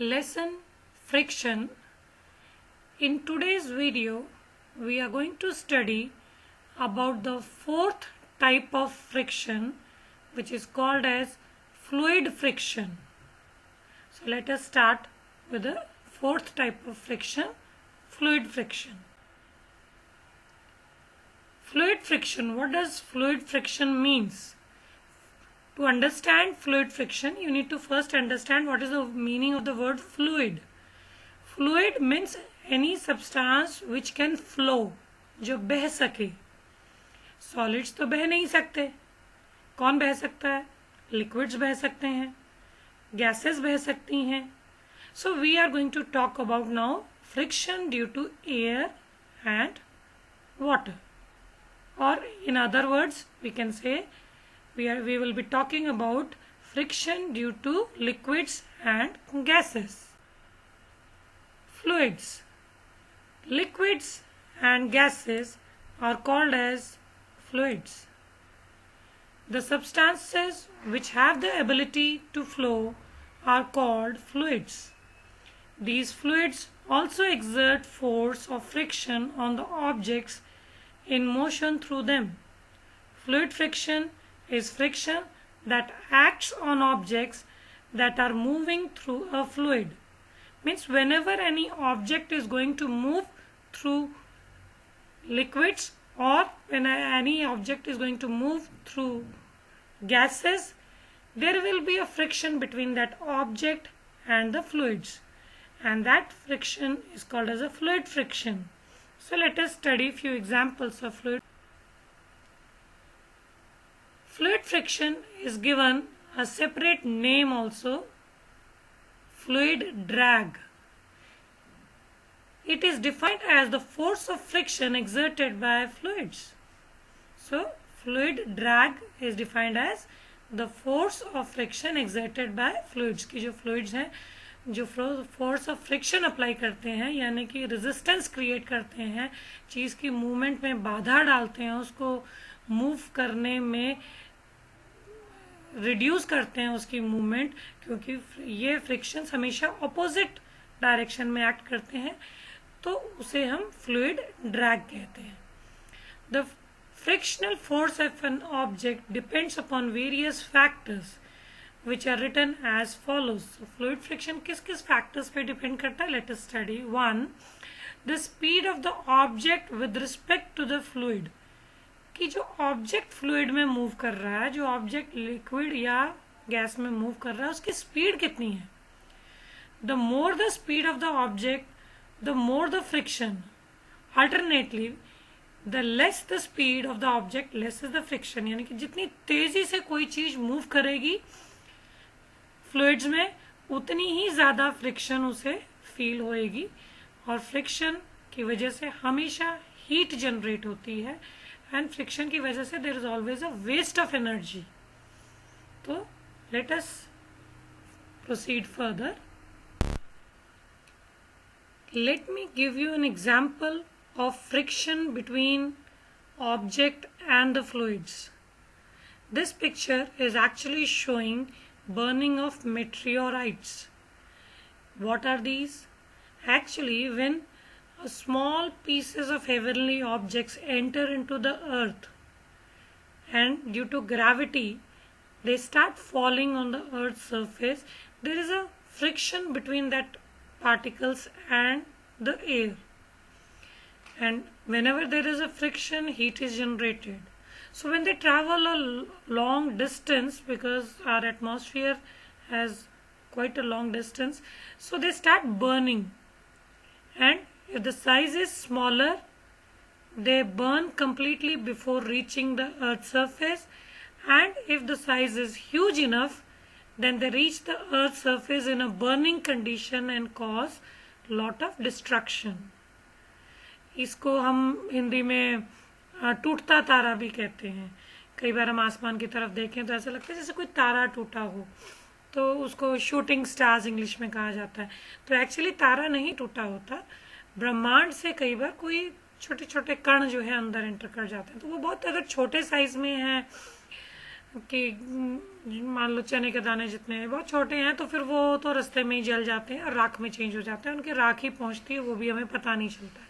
Lesson Friction. In today's video, we are going to study about the fourth type of friction, which is called as fluid friction. So let us start with the fourth type of friction, fluid friction. Fluid friction, what does fluid friction means? To understand fluid friction, you need to first understand what is the meaning of the word fluid. Fluid means any substance which can flow, जो बह सके. Solids तो बह नहीं सकते. कौन बह सकता है? Liquids बह सकते हैं. Gases बह सकती हैं. So we are going to talk about now friction due to air and water. Or in other words, we can say we will be talking about friction due to liquids and gases. Fluids. Liquids and gases are called as fluids. The substances which have the ability to flow are called fluids. These fluids also exert force of friction on the objects in motion through them. Fluid friction is friction that acts on objects that are moving through a fluid. Means whenever any object is going to move through liquids or when any object is going to move through gases, there will be a friction between that object and the fluids, and that friction is called as a fluid friction. So let us study few examples of fluid. Fluid friction is given a separate name also, fluid drag. It is defined as the force of friction exerted by fluids. So fluid drag is defined as the force of friction exerted by fluids. कि जो fluids हैं जो force of friction apply करते हैं यानी कि resistance create करते हैं, चीज़ की मूवमेंट में बाधा डालते हैं, उसको मूव करने में रिड्यूस करते हैं उसकी मूवमेंट, क्योंकि ये फ्रिक्शंस हमेशा ऑपोजिट डायरेक्शन में एक्ट करते हैं, तो उसे हम फ्लूइड ड्रैग कहते हैं. The frictional force of an object depends upon various factors which are written as follows. So, fluid friction किस factors पे depend करता है? Let us study. 1. The speed of the object with respect to the fluid. कि जो object fluid में move कर रहा है, जो object liquid या gas में move कर रहा है, उसकी speed कितनी है? The more the speed of the object, the more the friction. Alternately, the less the speed of the object, less is the friction. यानी कि जितनी तेजी से कोई चीज move करेगी फ्लूइड्स में, उतनी ही ज़्यादा फ्रिक्शन उसे फील होएगी, और फ्रिक्शन की वजह से हमेशा हीट जनरेट होती है, एंड फ्रिक्शन की वजह से there is always a waste of energy. तो let us proceed further. Let me give you an example of friction between object and the fluids. This picture is actually showing burning of meteorites. What are these? Actually, when small pieces of heavenly objects enter into the earth and due to gravity they start falling on the earth's surface, there is a friction between that particles and the air, and whenever there is a friction, heat is generated. So when they travel a long distance, because our atmosphere has quite a long distance, so they start burning, and if the size is smaller, they burn completely before reaching the earth's surface, and if the size is huge enough, then they reach the earth's surface in a burning condition and cause lot of destruction. इसको हम हिंदी में टूटता तारा भी कहते हैं. कई बार हम आसमान की तरफ देखें तो ऐसा लगता है जैसे कोई तारा टूटा हो, तो उसको शूटिंग स्टार्स इंग्लिश में कहा जाता है. तो एक्चुअली तारा नहीं टूटा होता, ब्रह्मांड से कई बार कोई छोटे छोटे कण जो है अंदर एंटर कर जाते हैं, तो वो बहुत अगर छोटे साइज में है कि मान लो चने के दाने जितने हैं बहुत छोटे हैं, तो फिर वो तो रास्ते में ही जल जाते हैं और राख में चेंज हो जाते हैं, उनकी राख ही पहुंचती है, वो भी हमें पता नहीं चलता है।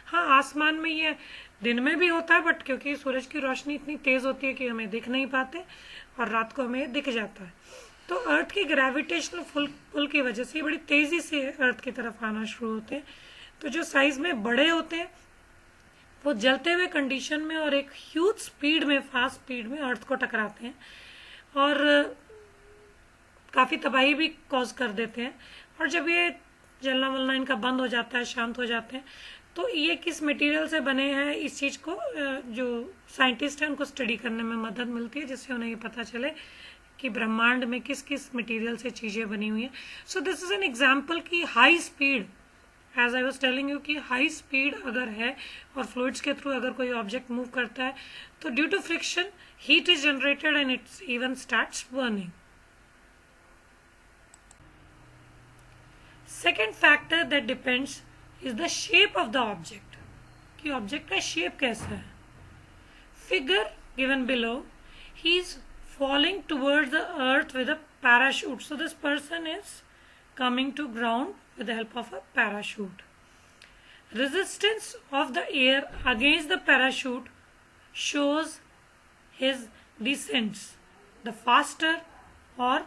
हाँ, आसमान में ये दिन में भी होता है, बट क्योंकि सूरज की रोशनी इतनी तेज होती है कि हमें दिख नहीं पाते, और रात को हमें दिख जाता है। तो अर्थ की ग्रेविटेशनल पुल की वजह से बड़ी तेजी से अर्थ की तरफ आना शुरू होते हैं। तो जो साइज में बड़े होते हैं वो जलते हुए कंडीशन में और एक ह्यूज स्पीड में, फास्ट स्पीड में अर्थ को टकराते हैं और काफी तबाही भी कॉज कर देते हैं। और जब ये जलना वलना इनका बंद हो जाता है, शांत हो जाते हैं, तो ये किस मटेरियल से बने हैं, इस चीज को जो साइंटिस्ट हैं उनको स्टडी करने में मदद मिलती है, जिससे उन्हें ये पता चले कि ब्रह्मांड में किस किस मटेरियल से चीजें बनी हुई हैं। So this is an example की high speed, as I was telling you कि हाई स्पीड अगर है और फ्लूइड्स के थ्रू अगर कोई ऑब्जेक्ट मूव करता है, तो due to friction heat is generated and it's even starts burning. Second factor that depends is the shape of the object, कि ऑब्जेक्ट का शेप कैसा है। Figure given below, he is falling towards the earth with a parachute. So this person is coming to ground with the help of a parachute. Resistance of the air against the parachute shows his descents. The faster or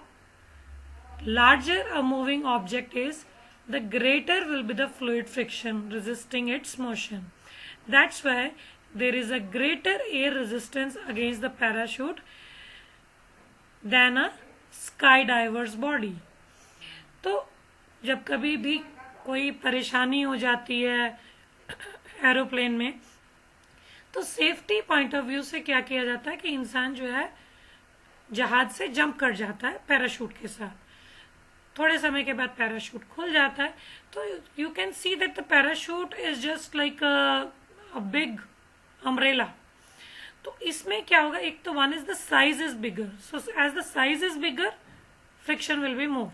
larger a moving object is, the greater will be the fluid friction resisting its motion. That's why there is a greater air resistance against the parachute than a skydiver's body. तो जब कभी भी कोई परेशानी हो जाती है aeroplane में, तो सेफ्टी पॉइंट ऑफ व्यू से क्या किया जाता है कि इंसान जो है जहाज से जंप कर जाता है पैराशूट के साथ। थोड़े समय के बाद पैराशूट खुल जाता है, तो you can see that the parachute is just like a big umbrella. तो इसमें क्या होगा, एक तो one is the size is bigger, so as the size is bigger friction will be more,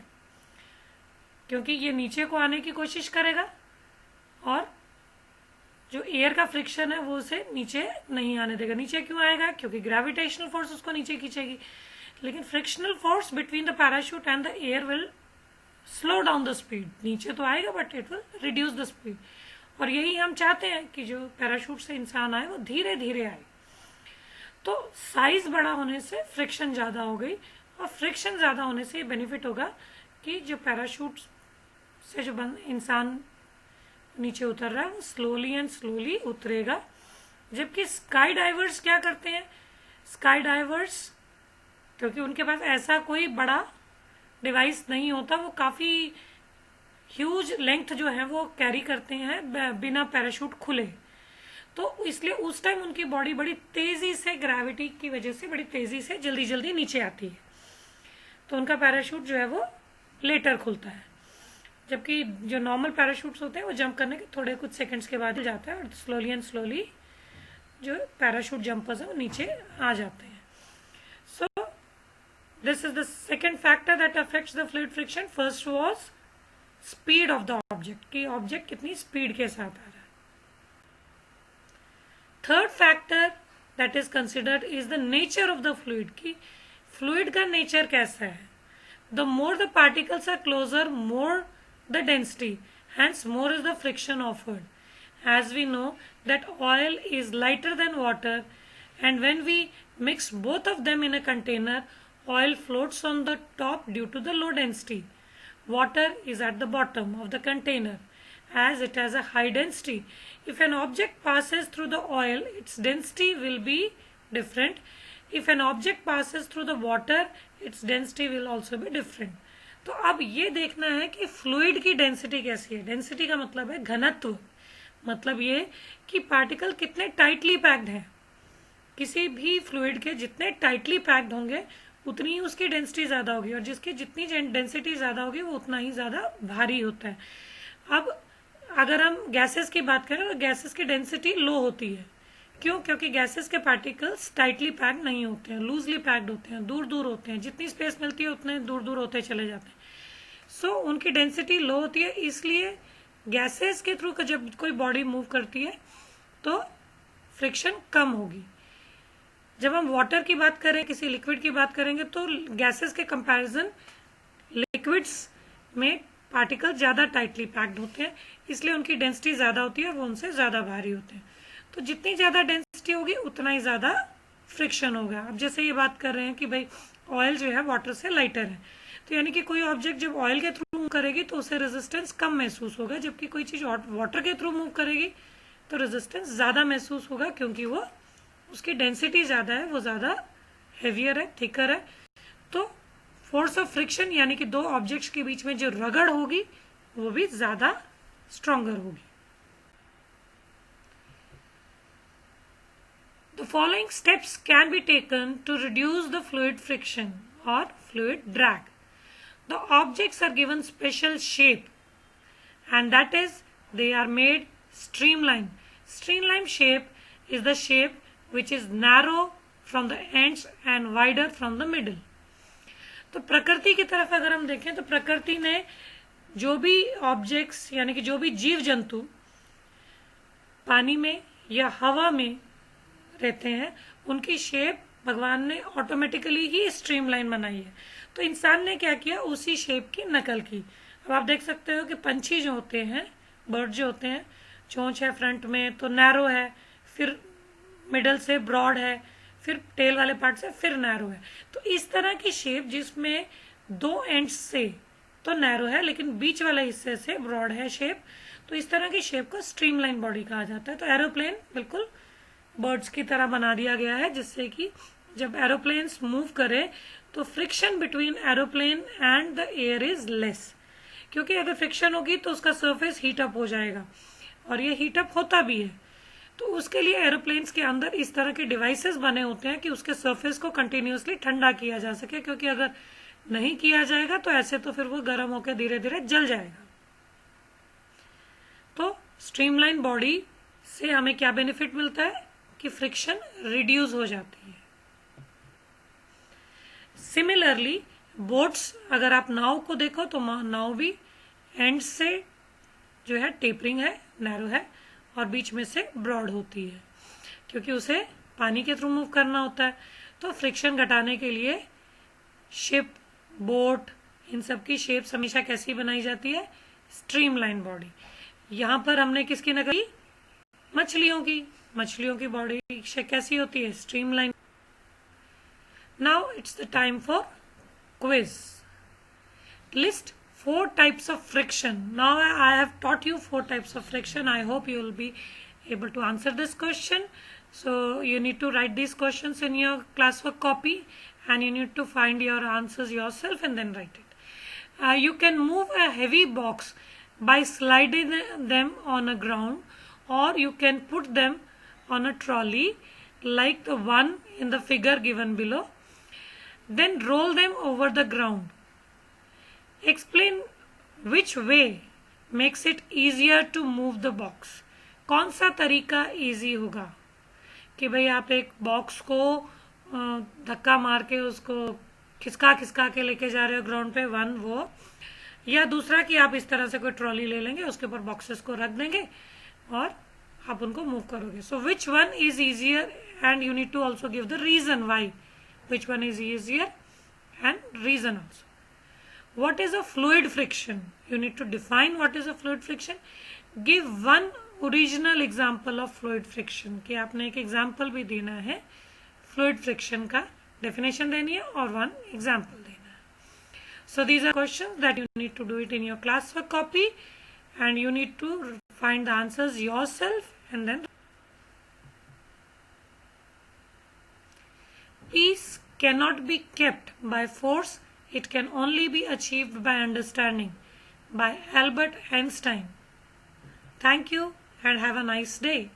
क्योंकि ये नीचे को आने की कोशिश करेगा और जो एयर का फ्रिक्शन है वो उसे नीचे नहीं आने देगा। नीचे क्यों आएगा, क्योंकि ग्रेविटेशनल फोर्स उसको नीचे खींचेगी, लेकिन frictional force between the parachute and the air will slow down the speed. नीचे तो आएगा but it will reduce the speed, और यही हम चाहते हैं कि जो पैराशूट से इंसान आए वो धीरे धीरे आए। तो साइज बड़ा होने से फ्रिक्शन ज्यादा हो गई, और फ्रिक्शन ज्यादा होने से ये बेनिफिट होगा कि जो पैराशूट से जो इंसान नीचे उतर रहा है वो स्लोली एंड स्लोली उतरेगा। जबकि स्काई डाइवर्स क्या करते हैं, स्काई डाइवर्स क्योंकि उनके पास ऐसा कोई बड़ा डिवाइस नहीं होता, वो काफी ह्यूज लेंथ जो है वो कैरी करते हैं बिना पैराशूट खुले, तो इसलिए उस टाइम उनकी बॉडी बड़ी तेजी से ग्रेविटी की वजह से बड़ी तेजी से जल्दी जल्दी नीचे आती है, तो उनका पैराशूट जो है वो लेटर खुलता है। जबकि जो नॉर्मल पैराशूट्स होते हैं वो जंप करने के थोड़े कुछ सेकंड्स के बाद ही जाता है, और स्लोली एंड स्लोली जो पैराशूट जंपर्स है वो नीचे आ जाते हैं। So this is the second factor that affects the fluid friction. First was speed of the object, कि ऑब्जेक्ट कितनी स्पीड के साथ आ रहा है। Third factor that is considered is the nature of the fluid, कि फ्लूइड का nature कैसा है। The more the particles are closer, more the density, hence more is the friction offered. As we know that oil is lighter than water, and when we mix both of them in a container, oil floats on the top due to the low density. Water is at the bottom of the container as it has a high density. If an object passes through the oil, its density will be different. If an object passes through the water, its density will also be different. तो अब ये देखना है कि fluid की density कैसी है। Density का मतलब है घनत्व, मतलब ये कि पार्टिकल कितने टाइटली पैक्ड हैं। किसी भी फ्लूइड के जितने टाइटली पैक्ड होंगे उतनी ही उसकी डेंसिटी ज्यादा होगी, और जिसकी जितनी डेंसिटी ज्यादा होगी वो उतना ही ज्यादा भारी होता है। अब अगर हम गैसेस की बात करें तो गैसेस की डेंसिटी लो होती है। क्यों? क्योंकि गैसेस के पार्टिकल्स टाइटली पैक्ड नहीं होते हैं, लूजली पैक्ड होते हैं, दूर दूर होते हैं। जितनी स्पेस मिलती है उतने दूर दूर होते चले जाते हैं। सो उनकी डेंसिटी लो होती है, इसलिए गैसेस के थ्रू जब कोई बॉडी मूव करती है तो फ्रिक्शन कम होगी। जब हम वाटर की बात करें, किसी लिक्विड की बात करेंगे, तो गैसेस के कंपैरिजन लिक्विड्स में पार्टिकल ज़्यादा टाइटली पैक्ड होते हैं, इसलिए उनकी डेंसिटी ज़्यादा होती है और वो उनसे ज़्यादा भारी होते हैं। तो जितनी ज़्यादा डेंसिटी होगी उतना ही ज़्यादा फ्रिक्शन होगा। अब जैसे ये बात कर रहे हैं कि भाई ऑयल जो है वाटर से लाइटर है, तो यानी कि कोई ऑब्जेक्ट जब ऑयल के थ्रू मूव करेगी तो उसे रेजिस्टेंस कम महसूस होगा, जबकि कोई चीज़ वाटर के थ्रू मूव करेगी तो रेजिस्टेंस ज़्यादा महसूस होगा, क्योंकि वो उसकी डेंसिटी ज़्यादा है, वो ज़्यादा हेवियर है, थिकर है। तो फोर्स ऑफ फ्रिक्शन यानी कि दो ऑब्जेक्ट्स के बीच में जो रगड़ होगी वो भी ज़्यादा स्ट्रॉन्गर होगी। The following steps can be taken to reduce the fluid friction or fluid drag. The objects are given special shape, and that is they are made streamline. Streamline shape is the shape which is narrow from the ends and wider from the middle. तो प्रकृति की तरफ अगर हम देखें तो प्रकृति ने जो भी ऑब्जेक्ट्स यानी कि जो भी जीव जंतु पानी में या हवा में रहते हैं उनकी शेप भगवान ने ऑटोमेटिकली ही स्ट्रीमलाइन बनाई है। तो इंसान ने क्या किया, उसी शेप की नकल की। अब आप देख सकते हो कि पंछी जो होते हैं, बर्ड जो होते हैं, चोंच है फ्रंट में तो नैरो है, फिर मिडल से ब्रॉड है, फिर टेल वाले पार्ट से फिर नैरो है। तो इस तरह की शेप जिसमें दो एंड्स से तो नैरो है लेकिन बीच वाले हिस्से से ब्रॉड है शेप, तो इस तरह की शेप को स्ट्रीमलाइन बॉडी कहा जाता है। तो एरोप्लेन बिल्कुल बर्ड्स की तरह बना दिया गया है, जिससे कि जब एरोप्लेन्स मूव करें तो friction between aeroplane and the air is less, क्योंकि अगर फ्रिक्शन होगी तो उसका सरफेस हीट अप हो जाएगा, और ये हीट अप होता भी है। तो उसके लिए एरोप्लेन्स के अंदर इस तरह के डिवाइसेस बने होते हैं कि उसके सरफेस को कंटिन्यूसली ठंडा किया जा सके, क्योंकि अगर नहीं किया जाएगा तो ऐसे तो फिर वो गर्म होकर धीरे धीरे जल जाएगा। तो स्ट्रीमलाइन बॉडी से हमें क्या बेनिफिट मिलता है कि फ्रिक्शन रिड्यूस हो जाती है। सिमिलरली बोट्स, अगर आप नाव को देखो तो नाव भी एंड से जो है टेपरिंग है, नैरो है, और बीच में से ब्रॉड होती है, क्योंकि उसे पानी के थ्रू मूव करना होता है। तो फ्रिक्शन घटाने के लिए शिप, बोट, इन सब की शेप्स हमेशा कैसी बनाई जाती है, स्ट्रीमलाइन बॉडी। यहाँ पर हमने किसकी नकल की, मछलियों की बॉडी कैसी होती है, streamline. Now it's the time for quiz. List 4 types of friction. Now I have taught you 4 types of friction. I hope you will be able to answer this question. So you need to write these questions in your classwork copy, and you need to find your answers yourself and then write it. You can move a heavy box by sliding them on a ground, or you can put them on a trolley like the one in the figure given below. Then roll them over the ground. Explain which way makes it easier to move the box. कौन सा तरीका easy होगा कि भाई आप एक box को धक्का मार के उसको खिसका के लेके जा रहे हो ग्राउंड पे, वन वो, या दूसरा कि आप इस तरह से कोई ट्रॉली ले लेंगे, उसके ऊपर बॉक्सेस को रख देंगे और आप उनको मूव करोगे। So which one is easier, and you need to also give the reason why which one is easier and reason also. What is a fluid friction? You need to define what is a fluid friction. Give one original example of fluid friction. कि आपने एक example भी देना है, fluid friction का definition देनी है और one example देना है. So these are questions that you need to do it in your classwork copy, and you need to find the answers yourself, and then peace cannot be kept by force, it can only be achieved by understanding. By Albert Einstein. Thank you and have a nice day.